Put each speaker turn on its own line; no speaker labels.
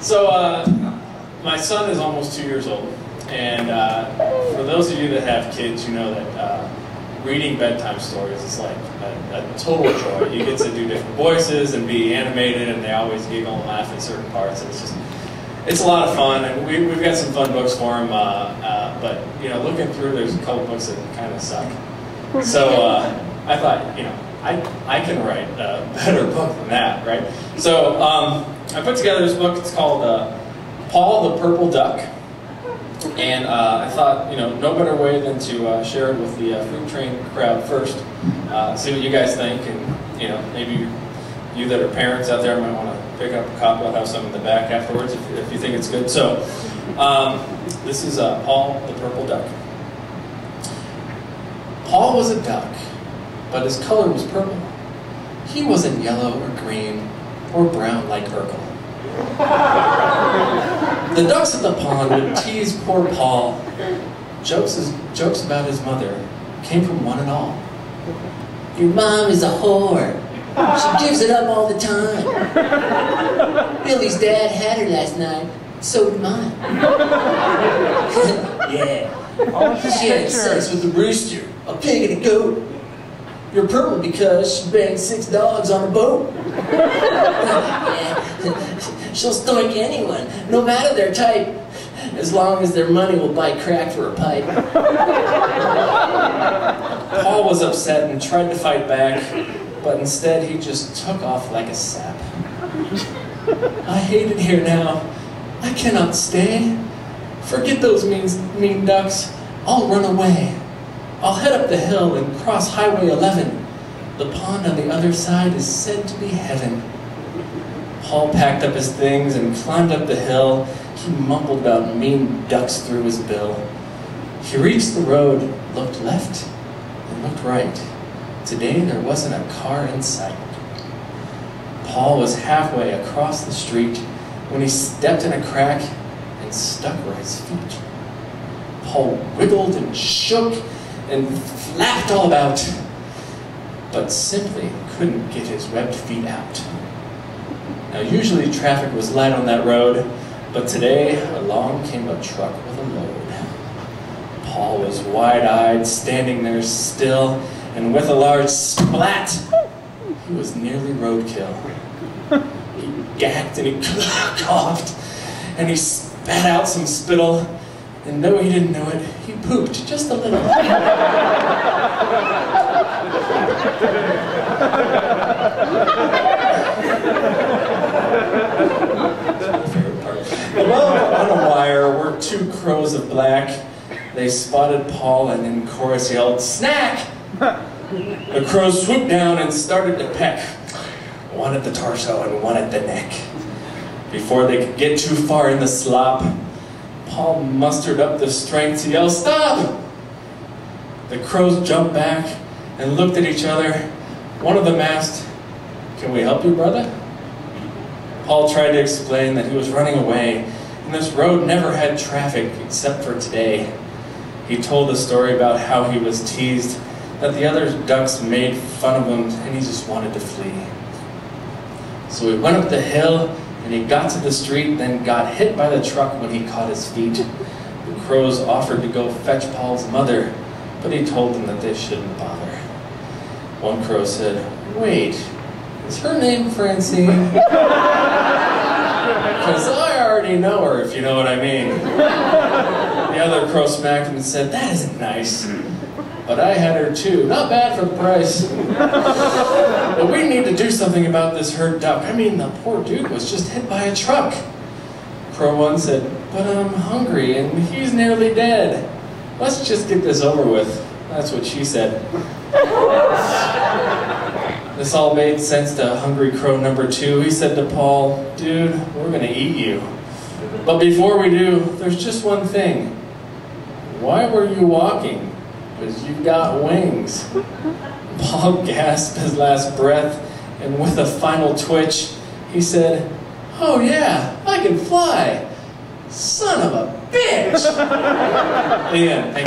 So, my son is almost 2 years old, and for those of you that have kids, you know that reading bedtime stories is like a total joy. You get to do different voices and be animated, and they always giggle and laugh at certain parts. It's a lot of fun, and we've got some fun books for him. But you know, looking through, there's a couple books that kind of suck. So I thought, you know, I can write a better book than that, right? So I put together this book. It's called Paul the Purple Duck. And I thought, you know, no better way than to share it with the fruit train crowd first. See what you guys think, and you know, maybe you that are parents out there might want to pick up a copy. I'll have some in the back afterwards if you think it's good. So this is Paul the Purple Duck. Paul was a duck, but his color was purple. He wasn't yellow or green or brown like Urkel. The ducks of the pond would tease poor Paul. Jokes about his mother came from one and all. Your mom is a whore. She gives it up all the time. Billy's dad had her last night. So did mine. Yeah. She had sex with a rooster, a pig, and a goat. You're purple because she banged 6 dogs on a boat. Yeah. She'll stoink anyone, no matter their type, as long as their money will buy crack for a pipe. Paul was upset and tried to fight back, but instead he just took off like a sap. I hate it here now. I cannot stay. Forget those mean ducks. I'll run away. I'll head up the hill and cross Highway 11. The pond on the other side is said to be heaven. Paul packed up his things and climbed up the hill. He mumbled about mean ducks through his bill. He reached the road, looked left, and looked right. Today there wasn't a car in sight. Paul was halfway across the street when he stepped in a crack and stuck where his feet. Paul wiggled and shook and flapped all about, but simply couldn't get his webbed feet out. Now usually traffic was light on that road, but today along came a truck with a load. Paul was wide-eyed, standing there still, and with a large splat, he was nearly roadkill. He gagged and he coughed, and he spat out some spittle, and though he didn't know it, he pooped just a little. Above on a wire were 2 crows of black. They spotted Paul and in chorus yelled, "Snack!" The crows swooped down and started to peck. One at the torso and one at the neck. Before they could get too far in the slop, Paul mustered up the strength to yell, "Stop!" The crows jumped back and looked at each other. One of them asked, "Can we help you, brother?" Paul tried to explain that he was running away, and this road never had traffic except for today. He told the story about how he was teased, that the other ducks made fun of him, and he just wanted to flee. So he went up the hill, and he got to the street, then got hit by the truck when he caught his feet. The crows offered to go fetch Paul's mother, but he told them that they shouldn't bother. One crow said, "Wait, is her name Francine?" Because I already know her, if you know what I mean. The other crow smacked him and said, "That isn't nice. But I had her too. Not bad for the price. But we need to do something about this hurt duck. I mean, the poor dude was just hit by a truck." Crow 1 said, "But I'm hungry and he's nearly dead. Let's just get this over with." That's what she said. This all made sense to hungry crow number 2. He said to Paul, "Dude, we're gonna eat you. But before we do, there's just one thing. Why were you walking? Because you've got wings." Paul gasped his last breath, and with a final twitch, he said, "Oh yeah, I can fly. Son of a bitch!" The end.